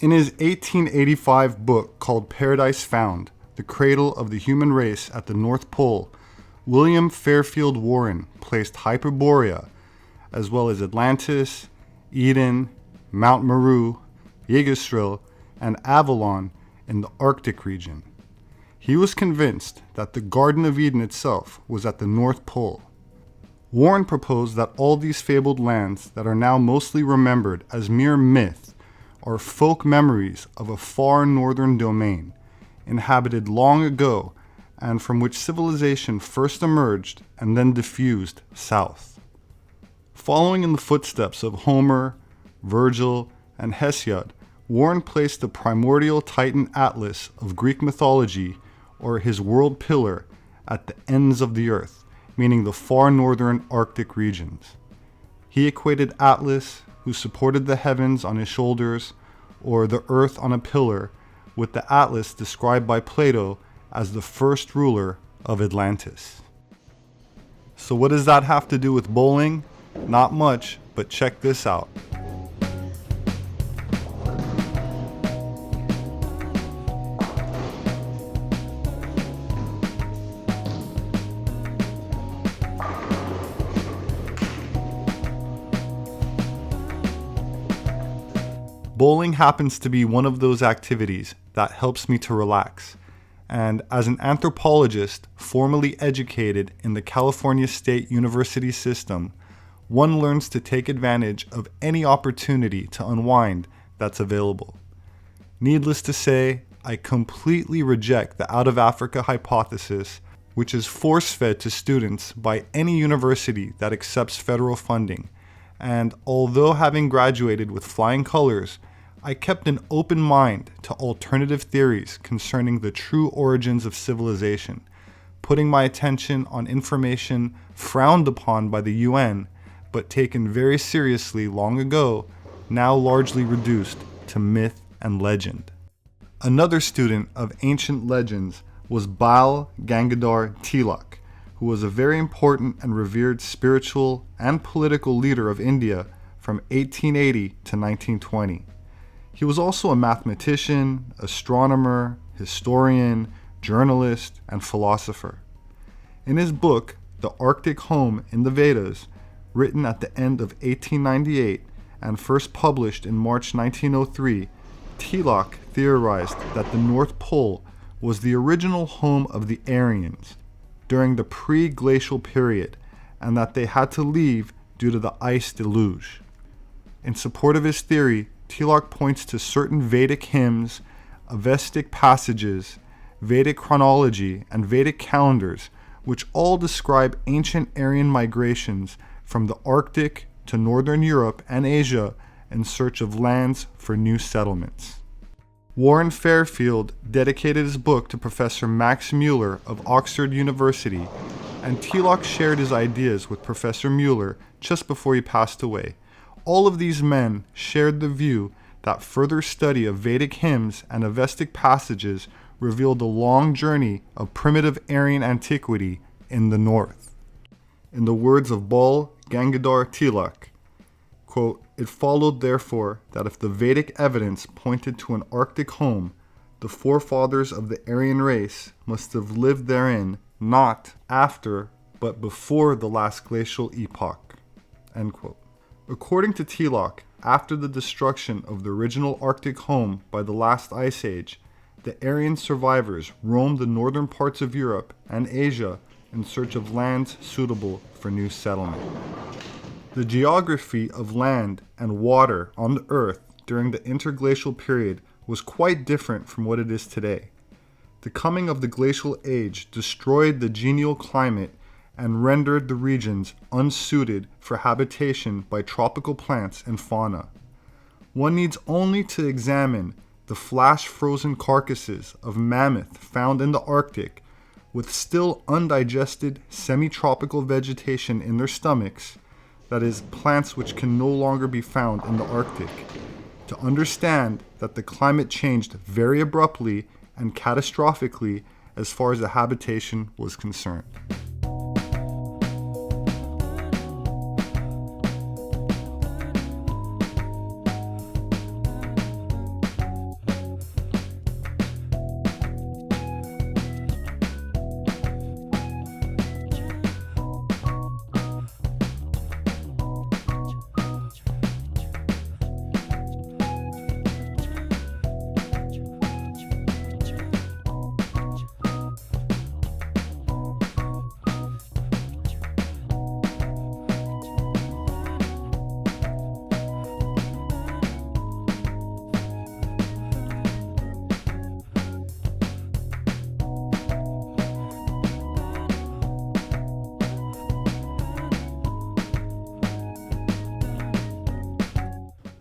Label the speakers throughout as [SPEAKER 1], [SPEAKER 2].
[SPEAKER 1] In his 1885 book called Paradise Found, The Cradle of the Human Race at the North Pole, William Fairfield Warren placed Hyperborea, as well as Atlantis, Eden, Mount Meru, Yggdrasil, and Avalon in the Arctic region. He was convinced that the Garden of Eden itself was at the North Pole. Warren proposed that all these fabled lands that are now mostly remembered as mere myth are folk memories of a far northern domain, inhabited long ago and from which civilization first emerged and then diffused south. Following in the footsteps of Homer, Virgil, and Hesiod, Warren placed the primordial Titan Atlas of Greek mythology, or his world pillar, at the ends of the earth, meaning the far northern Arctic regions. He equated Atlas, who supported the heavens on his shoulders, or the earth on a pillar, with the Atlas described by Plato as the first ruler of Atlantis. So what does that have to do with bowling? Not much, but check this out. Bowling happens to be one of those activities that helps me to relax. And as an anthropologist formally educated in the California State University system, one learns to take advantage of any opportunity to unwind that's available. Needless to say, I completely reject the out of Africa hypothesis, which is force-fed to students by any university that accepts federal funding. And although having graduated with flying colors, I kept an open mind to alternative theories concerning the true origins of civilization, putting my attention on information frowned upon by the UN, but taken very seriously long ago, now largely reduced to myth and legend. Another student of ancient legends was Bal Gangadhar Tilak, who was a very important and revered spiritual and political leader of India from 1880 to 1920. He was also a mathematician, astronomer, historian, journalist, and philosopher. In his book, The Arctic Home in the Vedas, written at the end of 1898 and first published in March 1903, Tilak theorized that the North Pole was the original home of the Aryans during the pre-glacial period, and that they had to leave due to the ice deluge. In support of his theory, Tilak points to certain Vedic hymns, Avestic passages, Vedic chronology, and Vedic calendars, which all describe ancient Aryan migrations from the Arctic to northern Europe and Asia in search of lands for new settlements. Warren Fairfield dedicated his book to Professor Max Mueller of Oxford University, and Tilak shared his ideas with Professor Mueller just before he passed away. All of these men shared the view that further study of Vedic hymns and Avestic passages revealed a long journey of primitive Aryan antiquity in the north. In the words of Bal Gangadhar Tilak, quote, "It followed therefore that if the Vedic evidence pointed to an Arctic home, the forefathers of the Aryan race must have lived therein not after but before the last glacial epoch." End quote. According to Tilak, after the destruction of the original Arctic home by the last ice age, the Aryan survivors roamed the northern parts of Europe and Asia in search of lands suitable for new settlement. The geography of land and water on the Earth during the interglacial period was quite different from what it is today. The coming of the glacial age destroyed the genial climate and rendered the regions unsuited for habitation by tropical plants and fauna. One needs only to examine the flash-frozen carcasses of mammoth found in the Arctic with still undigested semi-tropical vegetation in their stomachs, that is, plants which can no longer be found in the Arctic, to understand that the climate changed very abruptly and catastrophically as far as the habitation was concerned.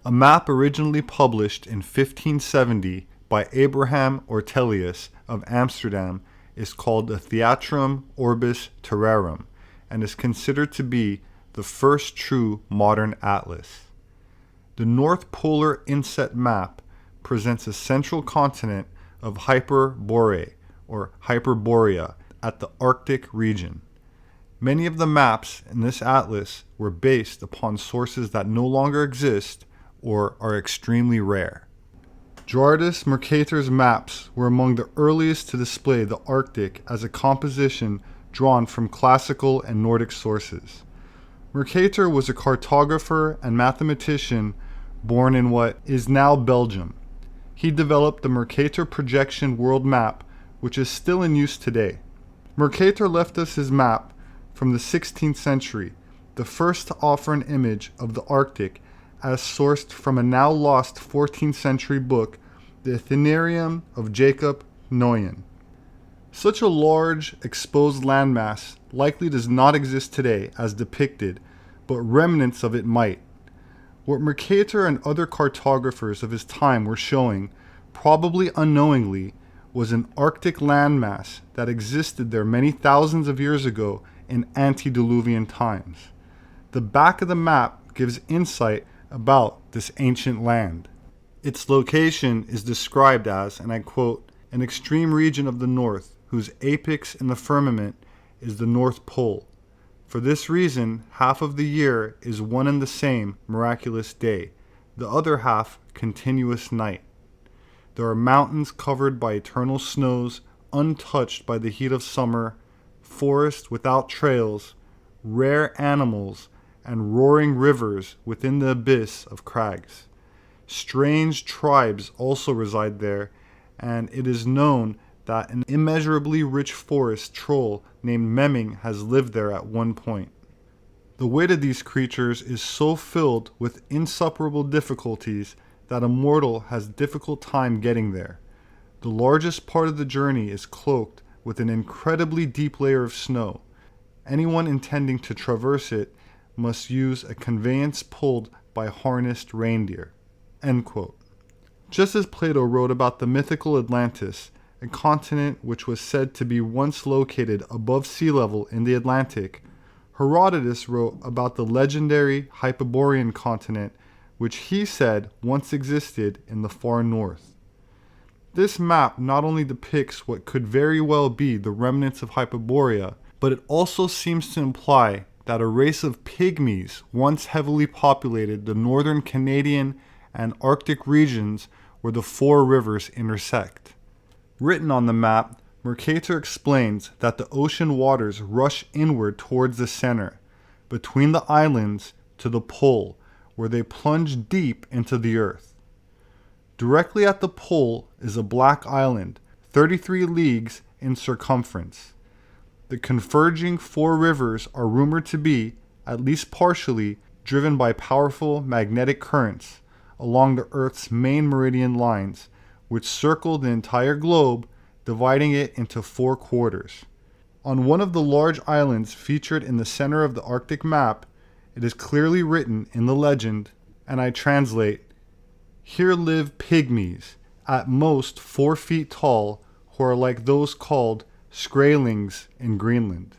[SPEAKER 1] A map originally published in 1570 by Abraham Ortelius of Amsterdam is called the Theatrum Orbis Terrarum and is considered to be the first true modern atlas. The North Polar Inset Map presents a central continent of Hyperborea or Hyperborea at the Arctic region. Many of the maps in this atlas were based upon sources that no longer exist or are extremely rare. Gerardus Mercator's maps were among the earliest to display the Arctic as a composition drawn from classical and Nordic sources. Mercator was a cartographer and mathematician born in what is now Belgium. He developed the Mercator projection world map, which is still in use today. Mercator left us his map from the 16th century, the first to offer an image of the Arctic as sourced from a now lost 14th century book, the Itinerarium of Jacob Noyen. Such a large, exposed landmass likely does not exist today as depicted, but remnants of it might. What Mercator and other cartographers of his time were showing, probably unknowingly, was an Arctic landmass that existed there many thousands of years ago in antediluvian times. The back of the map gives insight about this ancient land. Its location is described as, and I quote, an extreme region of the north, whose apex in the firmament is the North Pole. For this reason, half of the year is one and the same miraculous day, the other half continuous night. There are mountains covered by eternal snows, untouched by the heat of summer, forests without trails, rare animals, and roaring rivers within the abyss of crags. Strange tribes also reside there, and it is known that an immeasurably rich forest troll named Memming has lived there at one point. The way to these creatures is so filled with insuperable difficulties that a mortal has difficult time getting there. The largest part of the journey is cloaked with an incredibly deep layer of snow. Anyone intending to traverse it must use a conveyance pulled by harnessed reindeer." End quote. Just as Plato wrote about the mythical Atlantis, a continent which was said to be once located above sea level in the Atlantic, Herodotus wrote about the legendary Hyperborean continent, which he said once existed in the far north. This map not only depicts what could very well be the remnants of Hyperborea, but it also seems to imply that a race of pygmies once heavily populated the northern Canadian and Arctic regions where the four rivers intersect. Written on the map, Mercator explains that the ocean waters rush inward towards the center, between the islands to the pole, where they plunge deep into the earth. Directly at the pole is a black island, 33 leagues in circumference. The converging four rivers are rumored to be, at least partially, driven by powerful magnetic currents along the Earth's main meridian lines, which circle the entire globe, dividing it into four quarters. On one of the large islands featured in the center of the Arctic map, it is clearly written in the legend, and I translate, "Here live pygmies, at most 4 feet tall, who are like those called Skraelings in Greenland."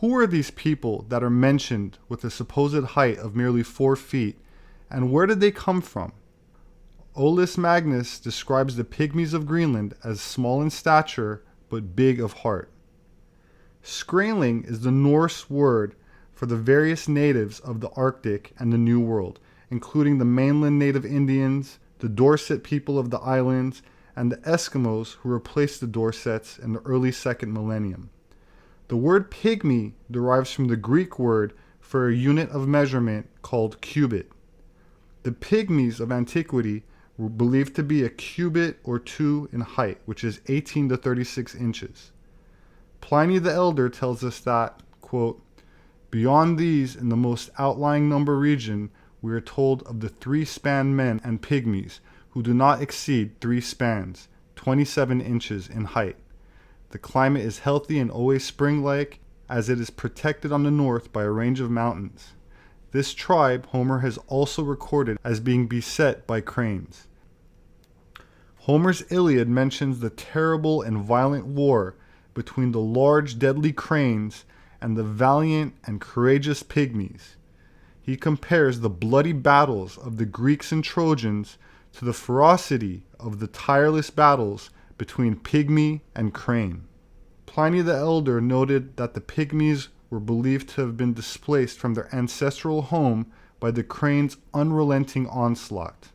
[SPEAKER 1] Who are these people that are mentioned with a supposed height of merely 4 feet, and where did they come from? Olaus Magnus describes the pygmies of Greenland as small in stature, but big of heart. Skraeling is the Norse word for the various natives of the Arctic and the New World, including the mainland native Indians, the Dorset people of the islands, and the Eskimos who replaced the Dorsets in the early 2nd millennium. The word pygmy derives from the Greek word for a unit of measurement called cubit. The pygmies of antiquity were believed to be a cubit or two in height, which is 18 to 36 inches. Pliny the Elder tells us that, quote, "Beyond these, in the most outlying number region, we are told of the 3-span men and pygmies, who do not exceed 3 spans, 27 inches in height. The climate is healthy and always spring-like, as it is protected on the north by a range of mountains. This tribe Homer has also recorded as being beset by cranes. Homer's Iliad mentions the terrible and violent war between the large deadly cranes and the valiant and courageous pygmies. He compares the bloody battles of the Greeks and Trojans to the ferocity of the tireless battles between pygmy and crane. Pliny the Elder noted that the pygmies were believed to have been displaced from their ancestral home by the crane's unrelenting onslaught.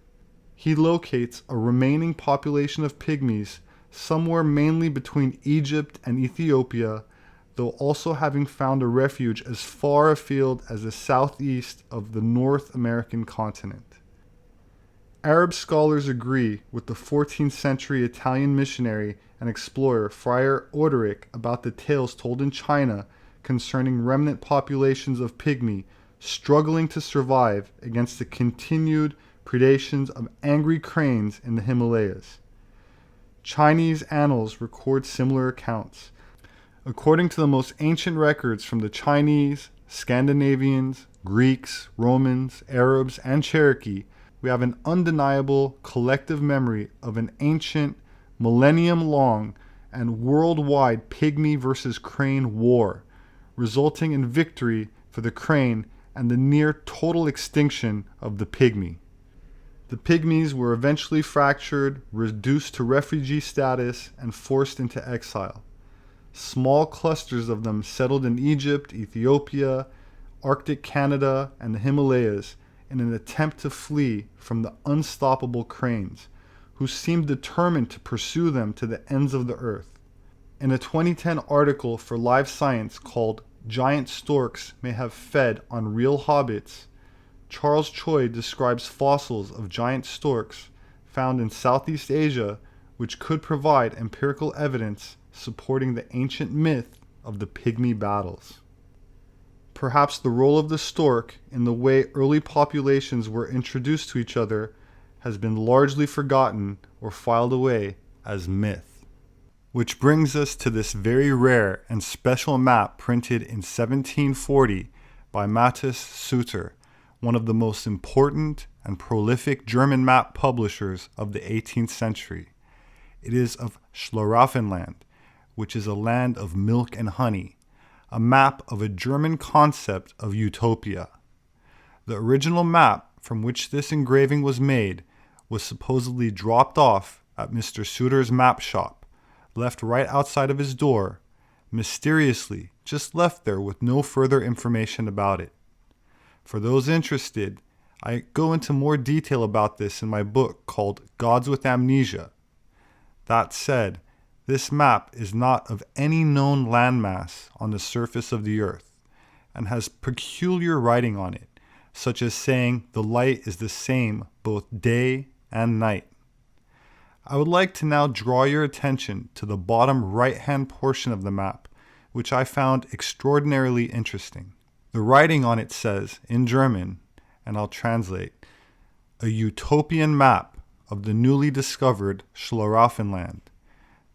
[SPEAKER 1] He locates a remaining population of pygmies somewhere mainly between Egypt and Ethiopia, though also having found a refuge as far afield as the southeast of the North American continent. Arab scholars agree with the 14th century Italian missionary and explorer Friar Orderic about the tales told in China concerning remnant populations of pygmy struggling to survive against the continued predations of angry cranes in the Himalayas. Chinese annals record similar accounts. According to the most ancient records from the Chinese, Scandinavians, Greeks, Romans, Arabs, and Cherokee, we have an undeniable collective memory of an ancient, millennium-long, and worldwide pygmy versus crane war, resulting in victory for the crane and the near total extinction of the pygmy. The pygmies were eventually fractured, reduced to refugee status, and forced into exile. Small clusters of them settled in Egypt, Ethiopia, Arctic Canada, and the Himalayas in an attempt to flee from the unstoppable cranes, who seemed determined to pursue them to the ends of the earth. In a 2010 article for Live Science called "Giant Storks May Have Fed on Real Hobbits," Charles Choi describes fossils of giant storks found in Southeast Asia which could provide empirical evidence supporting the ancient myth of the pygmy battles. Perhaps the role of the stork in the way early populations were introduced to each other has been largely forgotten or filed away as myth. Which brings us to this very rare and special map printed in 1740 by Matthias Suter, one of the most important and prolific German map publishers of the 18th century. It is of Schlaraffenland, which is a land of milk and honey, a map of a German concept of utopia. The original map from which this engraving was made was supposedly dropped off at Mr. Suter's map shop, left right outside of his door, mysteriously just left there with no further information about it. For those interested, I go into more detail about this in my book called Gods with Amnesia. That said, this map is not of any known landmass on the surface of the earth, and has peculiar writing on it, such as saying the light is the same both day and night. I would like to now draw your attention to the bottom right-hand portion of the map, which I found extraordinarily interesting. The writing on it says, in German, and I'll translate, "A utopian map of the newly discovered Schlaraffenland.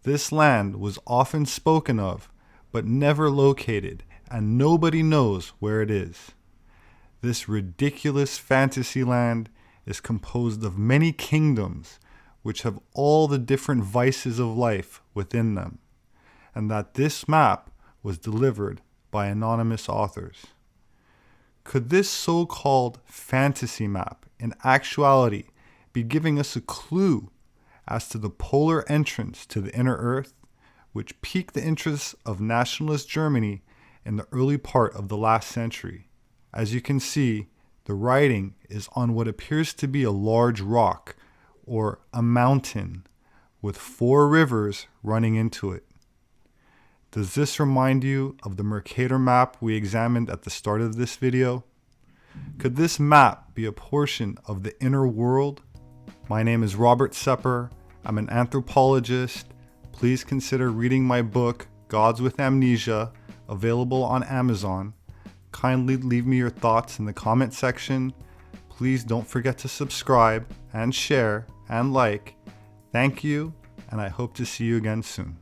[SPEAKER 1] This land was often spoken of, but never located, and nobody knows where it is. This ridiculous fantasy land is composed of many kingdoms, which have all the different vices of life within them, and that this map was delivered by anonymous authors." Could this so-called fantasy map in actuality be giving us a clue as to the polar entrance to the inner earth, which piqued the interests of nationalist Germany in the early part of the last century? As you can see, the writing is on what appears to be a large rock, or a mountain, with 4 rivers running into it. Does this remind you of the Mercator map we examined at the start of this video? Could this map be a portion of the inner world? My name is Robert Sepehr. I'm an anthropologist. Please consider reading my book, Gods with Amnesia, available on Amazon. Kindly leave me your thoughts in the comment section. Please don't forget to subscribe and share and like. Thank you, and I hope to see you again soon.